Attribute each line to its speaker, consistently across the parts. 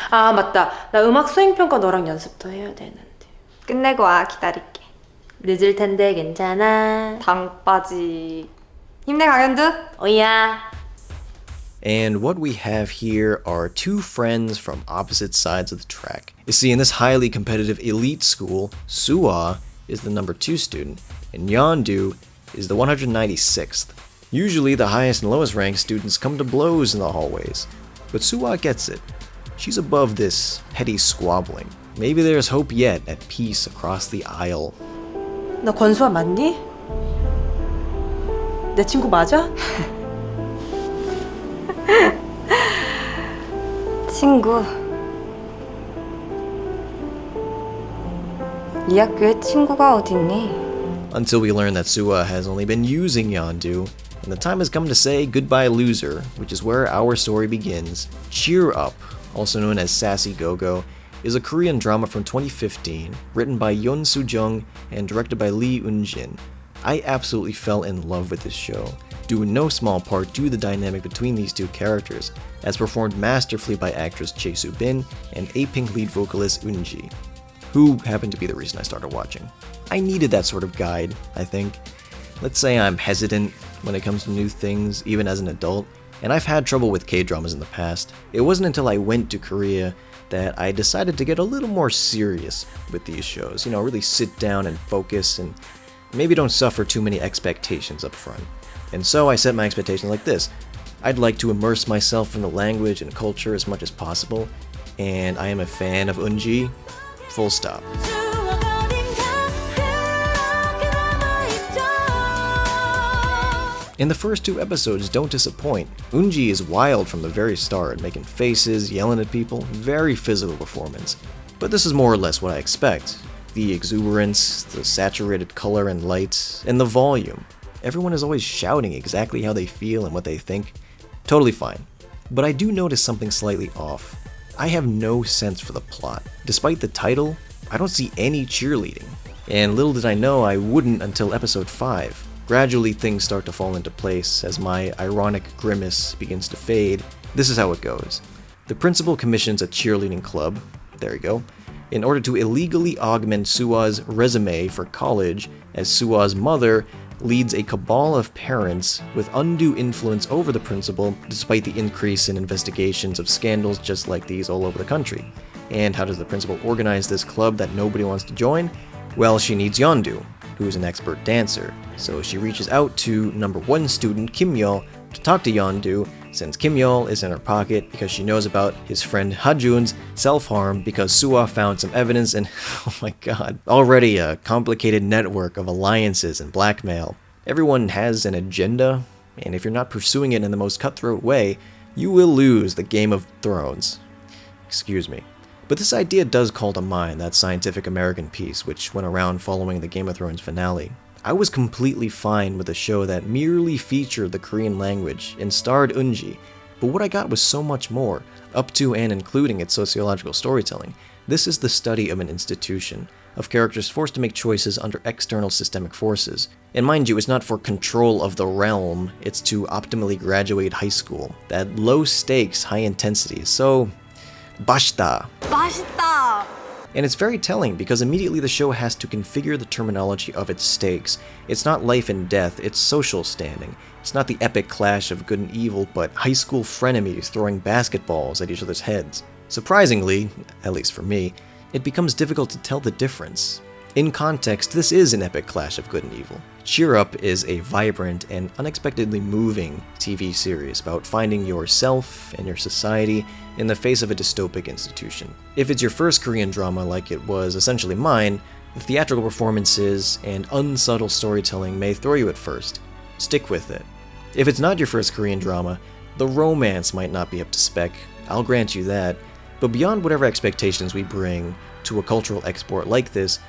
Speaker 1: 아, 맞다. 나 음악 수행평가 너랑 연습 더 해야 되는데.
Speaker 2: 끝내고 와. 기다릴게.
Speaker 1: 늦을 텐데 괜찮아.
Speaker 2: 당빠지. 힘내 강현두.
Speaker 1: 오야.
Speaker 3: And what we have here are two friends from opposite sides of the track. You see, in this highly competitive elite school, Soo-ah is the number 2 student, and Yeon-do is the 196th. Usually, the highest and lowest ranked students come to blows in the hallways, but Soo-ah gets it. She's above this petty squabbling. Maybe there's hope yet at peace across the aisle.
Speaker 1: 너 권수아 맞니? 내 친구 맞아?
Speaker 2: 친구. 이 학교에 친구가 어딨니?
Speaker 3: Until we learn that Soo-ah has only been using Yeon-do, and the time has come to say goodbye loser, which is where our story begins. Cheer Up, also known as Sassy Go-Go, is a Korean drama from 2015, written by Yoon Soo-jung and directed by Lee Eun-jin. I absolutely fell in love with this show, due in no small part to the dynamic between these two characters, as performed masterfully by actress Soo-bin and A-Pink lead vocalist Eun-ji, who happened to be the reason I started watching. I needed that sort of guide, I think. Let's say I'm hesitant when it comes to new things, even as an adult, and I've had trouble with K-dramas in the past. It wasn't until I went to Korea that I decided to get a little more serious with these shows, really sit down and focus and maybe don't suffer too many expectations up front. And so I set my expectations like this. I'd like to immerse myself in the language and culture as much as possible, and I am a fan of Eun-ji, full stop. And the first 2 episodes don't disappoint. Eun-ji is wild from the very start, making faces, yelling at people, very physical performance. But this is more or less what I expect. The exuberance, the saturated color and lights, and the volume. Everyone is always shouting exactly how they feel and what they think. Totally fine. But I do notice something slightly off. I have no sense for the plot. Despite the title, I don't see any cheerleading. And little did I know I wouldn't until episode 5. Gradually things start to fall into place as my ironic grimace begins to fade. This is how it goes. The principal commissions a cheerleading club, there you go, in order to illegally augment Soo-ah's resume for college, as Soo-ah's mother leads a cabal of parents with undue influence over the principal despite the increase in investigations of scandals just like these all over the country. And how does the principal organize this club that nobody wants to join? Well, she needs Yeon-do, who is an expert dancer, so she reaches out to number 1 student Kim Yeol to talk to Yeon-do, since Kim Yeol is in her pocket because she knows about his friend Ha-jun's self-harm because Soo-ah found some evidence and, oh my god, already a complicated network of alliances and blackmail. Everyone has an agenda, and if you're not pursuing it in the most cutthroat way, you will lose the Game of Thrones. Excuse me. But this idea does call to mind that Scientific American piece which went around following the Game of Thrones finale. I was completely fine with a show that merely featured the Korean language and starred Eun-ji, but what I got was so much more, up to and including its sociological storytelling. This is the study of an institution, of characters forced to make choices under external systemic forces. And mind you, it's not for control of the realm, it's to optimally graduate high school. That low stakes, high intensity, so 맛있다.
Speaker 2: 맛있다.
Speaker 3: And it's very telling because immediately the show has to configure the terminology of its stakes. It's not life and death, it's social standing. It's not the epic clash of good and evil, but high school frenemies throwing basketballs at each other's heads. Surprisingly, at least for me, it becomes difficult to tell the difference. In context, this is an epic clash of good and evil. Cheer Up is a vibrant and unexpectedly moving TV series about finding yourself and your society in the face of a dystopic institution. If it's your first Korean drama like it was essentially mine, the theatrical performances and unsubtle storytelling may throw you at first. Stick with it. If it's not your first Korean drama, the romance might not be up to spec, I'll grant you that, but beyond whatever expectations we bring to a cultural export like this,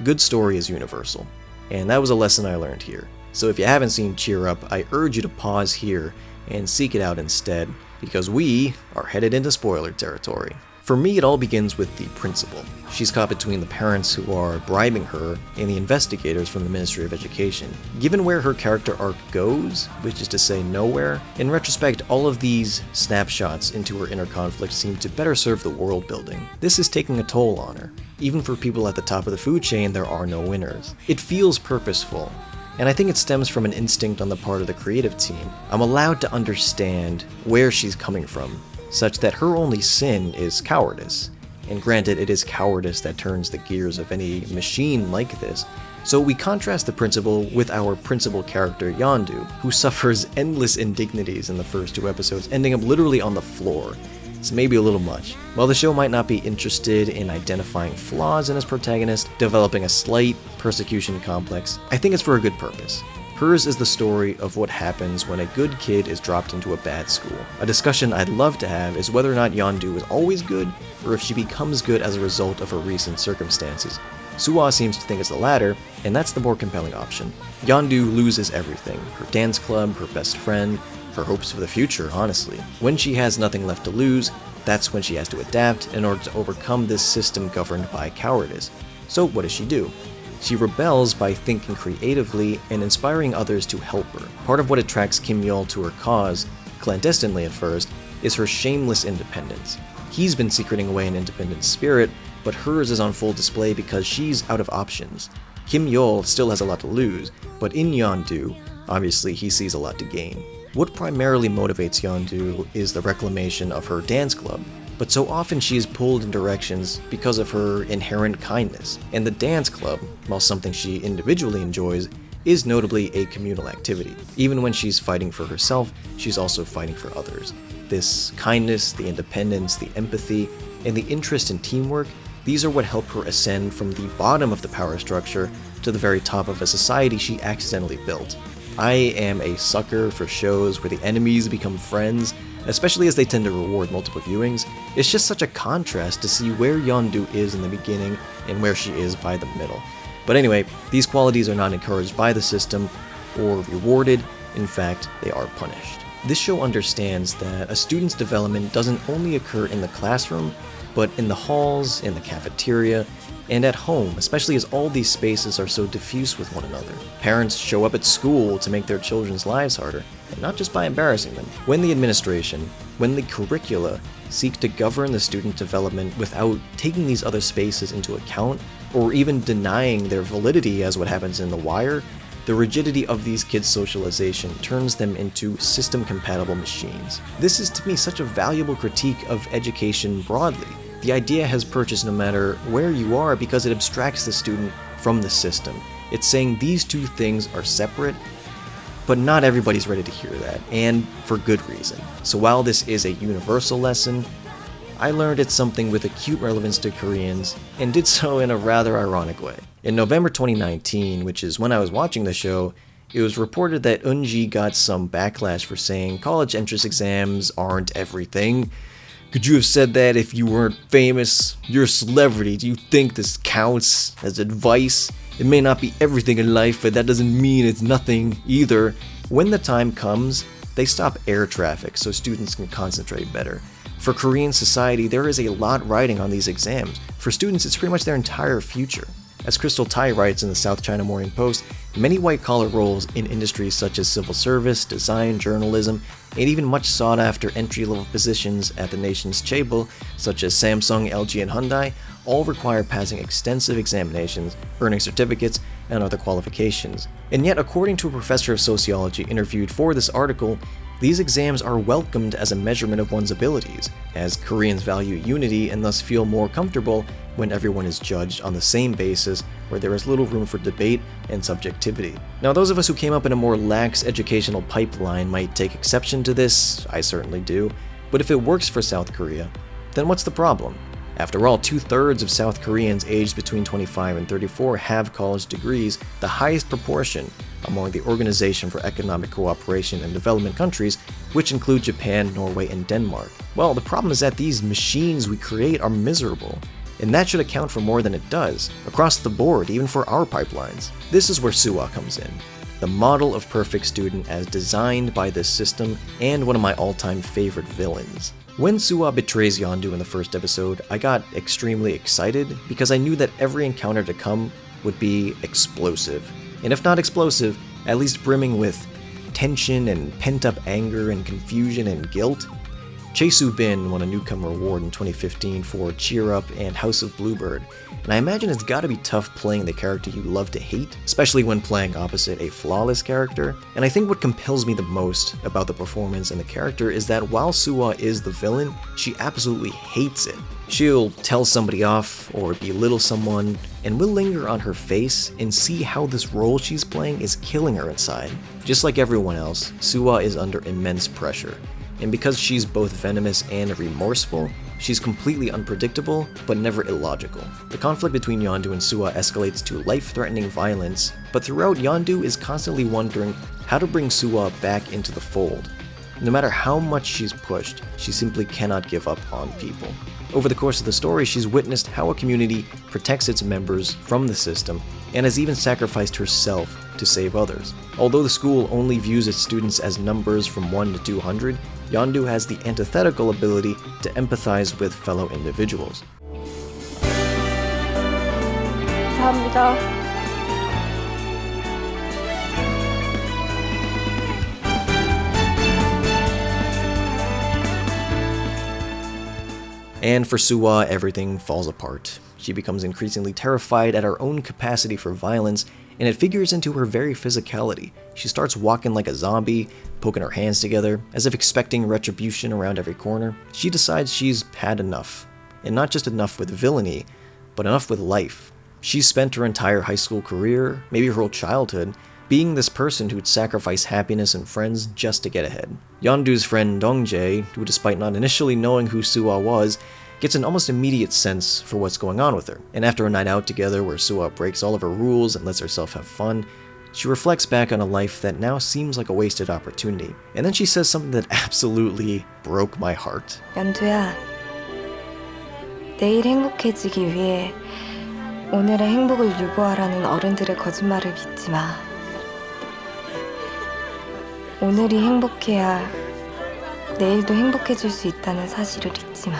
Speaker 3: good story is universal. And that was a lesson I learned here. So if you haven't seen Cheer Up, I urge you to pause here and seek it out instead, because we are headed into spoiler territory. For me, it all begins with the principal. She's caught between the parents who are bribing her and the investigators from the Ministry of Education. Given where her character arc goes, which is to say nowhere, in retrospect, all of these snapshots into her inner conflict seem to better serve the world building. This is taking a toll on her. Even for people at the top of the food chain, there are no winners. It feels purposeful, and I think it stems from an instinct on the part of the creative team. I'm allowed to understand where she's coming from, such that her only sin is cowardice. And granted, it is cowardice that turns the gears of any machine like this. So we contrast the principal with our principal character Yeondu, who suffers endless indignities in the first 2 episodes, ending up literally on the floor. It's maybe a little much. While the show might not be interested in identifying flaws in its protagonist, developing a slight persecution complex, I think it's for a good purpose. Hers is the story of what happens when a good kid is dropped into a bad school. A discussion I'd love to have is whether or not Yeondu is always good, or if she becomes good as a result of her recent circumstances. Soo-bin seems to think it's the latter, and that's the more compelling option. Yeondu loses everything: her dance club, her best friend, her hopes for the future, honestly. When she has nothing left to lose, that's when she has to adapt in order to overcome this system governed by cowardice. So what does she do? She rebels by thinking creatively and inspiring others to help her. Part of what attracts Kim Yeol to her cause, clandestinely at first, is her shameless independence. He's been secreting away an independent spirit, but hers is on full display because she's out of options. Kim Yeol still has a lot to lose, but in Yeondu, obviously he sees a lot to gain. What primarily motivates Yeondu is the reclamation of her dance club, but so often she is pulled in directions because of her inherent kindness. And the dance club, while something she individually enjoys, is notably a communal activity. Even when she's fighting for herself, she's also fighting for others. This kindness, the independence, the empathy, and the interest in teamwork, these are what help her ascend from the bottom of the power structure to the very top of a society she accidentally built. I am a sucker for shows where the enemies become friends, especially as they tend to reward multiple viewings. It's just such a contrast to see where Yeondu is in the beginning and where she is by the middle. But anyway, these qualities are not encouraged by the system or rewarded. In fact, they are punished. This show understands that a student's development doesn't only occur in the classroom, but in the halls, in the cafeteria, and at home, especially as all these spaces are so diffuse with one another. Parents show up at school to make their children's lives harder, and not just by embarrassing them. When the administration, when the curricula seek to govern the student development without taking these other spaces into account, or even denying their validity as what happens in The Wire, the rigidity of these kids' socialization turns them into system-compatible machines. This is to me such a valuable critique of education broadly. The idea has purchase no matter where you are because it abstracts the student from the system. It's saying these two things are separate, but not everybody's ready to hear that, and for good reason. So while this is a universal lesson, I learned it's something with acute relevance to Koreans, and did so in a rather ironic way. In November 2019, which is when I was watching the show, it was reported that Eunji got some backlash for saying college entrance exams aren't everything. Could you have said that if you weren't famous? You're a celebrity. Do you think this counts as advice? It may not be everything in life, but that doesn't mean it's nothing either. When the time comes, they stop air traffic so students can concentrate better. For Korean society, there is a lot riding on these exams. For students, it's pretty much their entire future. As Crystal Tai writes in the South China Morning Post, many white-collar roles in industries such as civil service, design, journalism, and even much sought-after entry-level positions at the nation's chaebol, such as Samsung, LG, and Hyundai, all require passing extensive examinations, earning certificates, and other qualifications. And yet, according to a professor of sociology interviewed for this article, these exams are welcomed as a measurement of one's abilities, as Koreans value unity and thus feel more comfortable when everyone is judged on the same basis, where there is little room for debate and subjectivity. Now, those of us who came up in a more lax educational pipeline might take exception to this. I certainly do. But if it works for South Korea, then what's the problem? After all, 2/3 of South Koreans aged between 25 and 34 have college degrees, the highest proportion among the Organization for Economic Cooperation and Development countries, which include Japan, Norway, and Denmark. Well, the problem is that these machines we create are miserable, and that should account for more than it does, across the board, even for our pipelines. This is where Soo-bin comes in. the model of perfect student as designed by this system, and one of my all-time favorite villains. When Soo-bin betrays Yeondu in the first episode, I got extremely excited because I knew that every encounter to come would be explosive. And if not explosive, at least brimming with tension and pent-up anger and confusion and guilt. Soo-bin won a Newcomer Award in 2015 for Cheer Up and House of Bluebird, and I imagine it's gotta be tough playing the character you love to hate, especially when playing opposite a flawless character. And I think what compels me the most about the performance and the character is that while Soo-bin is the villain, she absolutely hates it. She'll tell somebody off or belittle someone, and we'll linger on her face and see how this role she's playing is killing her inside. Just like everyone else, Soo-bin is under immense pressure. And because she's both venomous and remorseful, she's completely unpredictable, but never illogical. The conflict between Yeondu and Soo-bin escalates to life-threatening violence, but throughout Yeondu is constantly wondering how to bring Soo-bin back into the fold. No matter how much she's pushed, she simply cannot give up on people. Over the course of the story, she's witnessed how a community protects its members from the system, and has even sacrificed herself to save others. Although the school only views its students as numbers from 1 to 200, Yeondu has the antithetical ability to empathize with fellow individuals.
Speaker 2: 감사합니다.
Speaker 3: And for Soo-bin, everything falls apart. She becomes increasingly terrified at her own capacity for violence, and it figures into her very physicality. She starts walking like a zombie, poking her hands together, as if expecting retribution around every corner. She decides she's had enough. And not just enough with villainy, but enough with life. She's spent her entire high school career, maybe her whole childhood, being this person who'd sacrifice happiness and friends just to get ahead. Yeondu's friend Dongjae, who despite not initially knowing who Soo-bin was, gets an almost immediate sense for what's going on with her. And after a night out together where Soo-bin breaks all of her rules and lets herself have fun, she reflects back on a life that now seems like a wasted opportunity. And then she says something that absolutely broke my heart.
Speaker 2: 연두야, 내일 행복해지기 위해 오늘의 행복을 유보하라는 어른들의 거짓말을 믿지 마. 오늘이 행복해야 내일도 행복해질 수 있다는 사실을 잊지 마.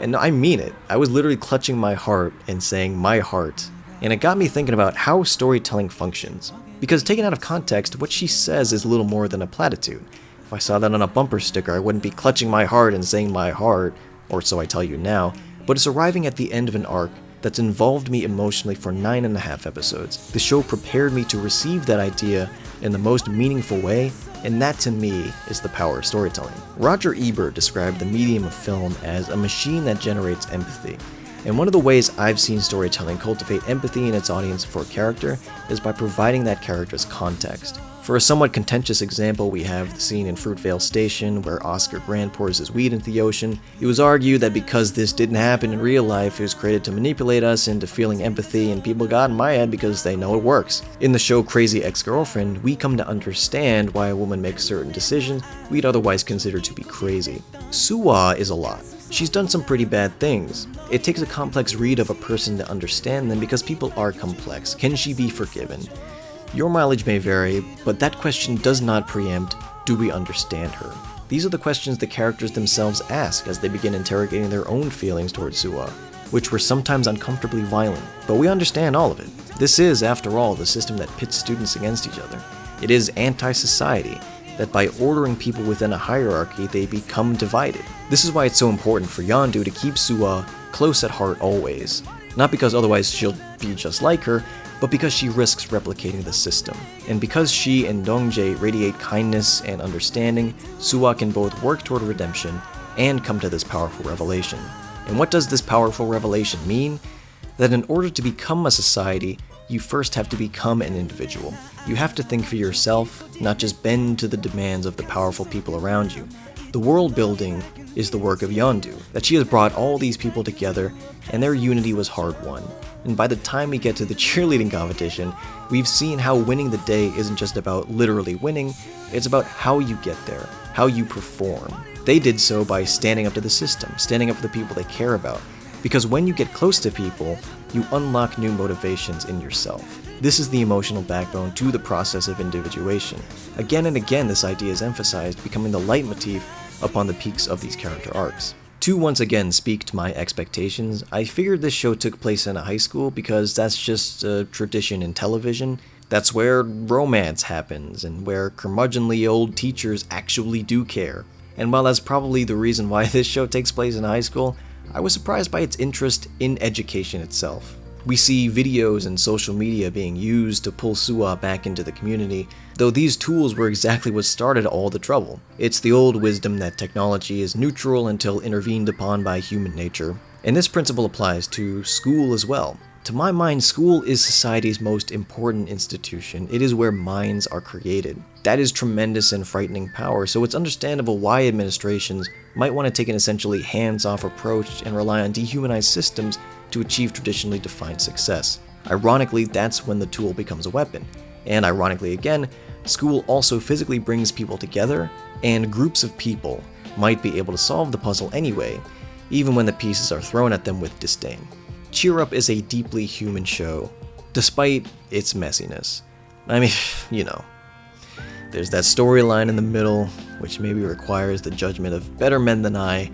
Speaker 3: And I mean it. I was literally clutching my heart and saying my heart. And it got me thinking about how storytelling functions. Because taken out of context, what she says is little more than a platitude. If I saw that on a bumper sticker, I wouldn't be clutching my heart and saying my heart, or so I tell you now, but it's arriving at the end of an arc that's involved me emotionally for 9.5 episodes. The show prepared me to receive that idea in the most meaningful way, and that to me is the power of storytelling. Roger Ebert described the medium of film as a machine that generates empathy. And one of the ways I've seen storytelling cultivate empathy in its audience for a character is by providing that character's context. For a somewhat contentious example, we have the scene in Fruitvale Station where Oscar Grant pours his weed into the ocean. It was argued that because this didn't happen in real life, it was created to manipulate us into feeling empathy, and people got in my head because they know it works. In the show Crazy Ex-Girlfriend, we come to understand why a woman makes certain decisions we'd otherwise consider to be crazy. Soo-bin is a lot. She's done some pretty bad things. It takes a complex read of a person to understand them because people are complex. Can she be forgiven? Your mileage may vary, but that question does not preempt, do we understand her? These are the questions the characters themselves ask as they begin interrogating their own feelings towards Soo-bin, which were sometimes uncomfortably violent. But we understand all of it. This is, after all, the system that pits students against each other. It is anti-society, that by ordering people within a hierarchy, they become divided. This is why it's so important for Yeondu to keep Soo-bin close at heart always. Not because otherwise she'll be just like her, but because she risks replicating the system. And because she and Dongjae radiate kindness and understanding, Soo-bin can both work toward redemption and come to this powerful revelation. And what does this powerful revelation mean? That in order to become a society, you first have to become an individual. You have to think for yourself, not just bend to the demands of the powerful people around you. The world building is the work of Yeondu, that she has brought all these people together, and their unity was hard-won. And by the time we get to the cheerleading competition, we've seen how winning the day isn't just about literally winning, it's about how you get there, how you perform. They did so by standing up to the system, standing up for the people they care about. Because when you get close to people, you unlock new motivations in yourself. This is the emotional backbone to the process of individuation. Again and again, this idea is emphasized, becoming the leitmotif upon the peaks of these character arcs. To once again speak to my expectations, I figured this show took place in a high school because that's just a tradition in television. That's where romance happens, and where curmudgeonly old teachers actually do care. And while that's probably the reason why this show takes place in high school, I was surprised by its interest in education itself. We see videos and social media being used to pull Soo-ah back into the community, though these tools were exactly what started all the trouble. It's the old wisdom that technology is neutral until intervened upon by human nature, and this principle applies to school as well. To my mind, school is society's most important institution. It is where minds are created. That is tremendous and frightening power, so it's understandable why administrations might want to take an essentially hands-off approach and rely on dehumanized systems to achieve traditionally defined success. Ironically, that's when the tool becomes a weapon. And ironically again, school also physically brings people together, and groups of people might be able to solve the puzzle anyway, even when the pieces are thrown at them with disdain. Cheer Up is a deeply human show, despite its messiness. I mean, you know, there's that storyline in the middle, which maybe requires the judgment of better men than I,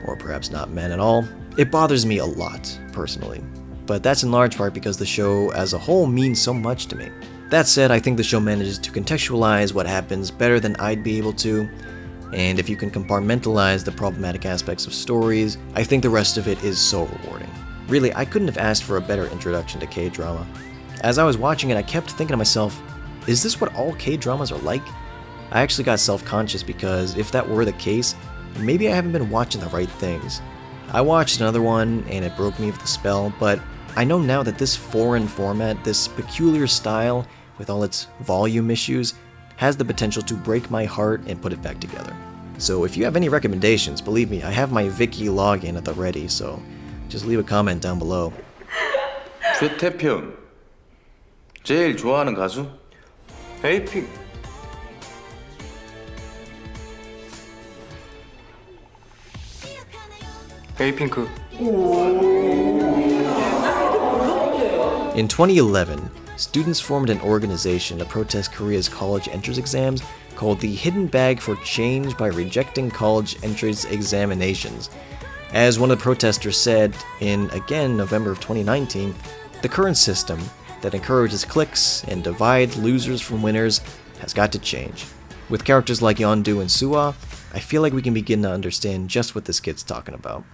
Speaker 3: or perhaps not men at all. It bothers me a lot, personally, but that's in large part because the show as a whole means so much to me. That said, I think the show manages to contextualize what happens better than I'd be able to, and if you can compartmentalize the problematic aspects of stories, I think the rest of it is so rewarding. Really, I couldn't have asked for a better introduction to K-drama. As I was watching it, I kept thinking to myself, is this what all K-dramas are like? I actually got self-conscious because if that were the case, maybe I haven't been watching the right things. I watched another one and it broke me with the spell, but I know now that this foreign format, this peculiar style with all its volume issues, has the potential to break my heart and put it back together. So if you have any recommendations, believe me, I have my Viki login at the ready, so just leave a comment down below.
Speaker 4: 최태평 제일 좋아하는 가수? 에이핑.
Speaker 5: 에이핑크.
Speaker 3: In 2011, students formed an organization to protest Korea's college entrance exams called the Hidden Bag for Change by Rejecting College Entrance Examinations. As one of the protesters said in, again, November of 2019, the current system that encourages cliques and divides losers from winners has got to change. With characters like Yeondu and Soo-ah, I feel like we can begin to understand just what this kid's talking about.